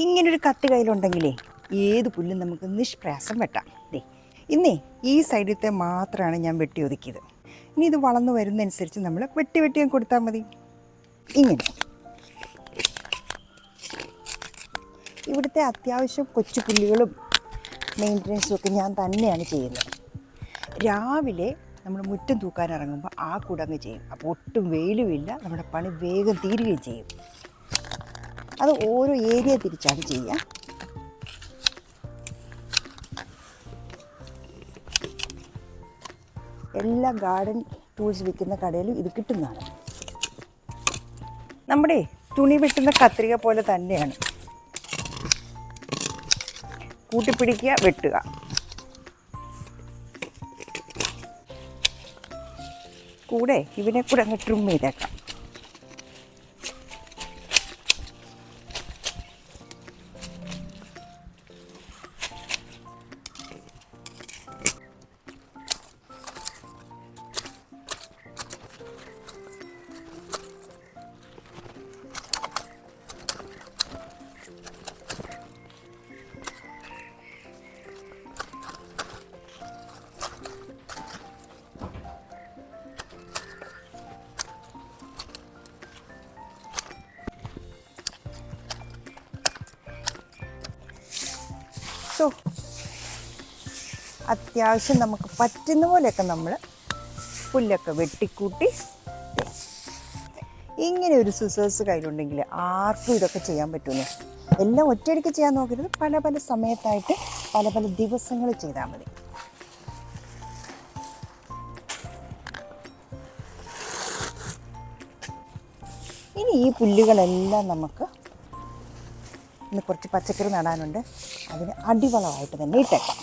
ഇങ്ങനൊരു കത്തി കയ്യിലുണ്ടെങ്കിലേ ഏത് പുല്ലും നമുക്ക് നിഷ്പ്രയാസം വെട്ടാം. ഇന്നേ ഈ സൈഡിലത്തെ മാത്രമാണ് ഞാൻ വെട്ടി ഒതുക്കിയത്. ഇനി ഇത് വളർന്നു വരുന്നതനുസരിച്ച് നമ്മൾ വെട്ടി കൊടുത്താൽ മതി. ഇങ്ങനെ ഇവിടുത്തെ അത്യാവശ്യം കൊച്ചു പുല്ലുകളും മെയിൻ്റനൻസും ഒക്കെ ഞാൻ തന്നെയാണ് ചെയ്യുന്നത്. രാവിലെ നമ്മൾ മുറ്റം തൂക്കാൻ ഇറങ്ങുമ്പോൾ ആ കൂടെ അങ്ങ് ചെയ്യും. അപ്പോൾ ഒട്ടും വെയിലുമില്ല, നമ്മുടെ പണി വേഗം തീരുകയും ചെയ്യും. അത് ഓരോ ഏരിയ തിരിച്ചാണ് ചെയ്യുക. എല്ലാ ഗാർഡൻ ടൂൾസ് വിൽക്കുന്ന കടയിലും ഇത് കിട്ടുന്നതാണ്. നമ്മുടെ തുണി വെട്ടുന്ന കത്രിക പോലെ തന്നെയാണ്. കൂട്ടിപ്പിടിക്കുക, വെട്ടുക. കൂടെ ഇവനെ കൂടെ അങ്ങ് ട്രിം ചെയ്തേക്കാം. സോ അത്യാവശ്യം നമുക്ക് പറ്റുന്ന പോലെയൊക്കെ നമ്മൾ പുല്ലൊക്കെ വെട്ടിക്കൂട്ടി. ഇങ്ങനെ ഒരു സിസേഴ്സ് കയ്യിലുണ്ടെങ്കിൽ ആർക്കും ഇതൊക്കെ ചെയ്യാൻ പറ്റുമല്ലോ. എല്ലാം ഒറ്റയടിക്ക് ചെയ്യാൻ നോക്കരുത്, പല പല സമയത്തായിട്ട് പല പല ദിവസങ്ങൾ ചെയ്താൽ മതി. ഇനി ഈ പുല്ലുകളെല്ലാം നമുക്ക് ഇന്ന് കുറച്ച് പച്ചക്കറി നടാനുണ്ട്, അതിന് അടിവളമായിട്ട് തന്നെ ഇട്ടേക്കാം.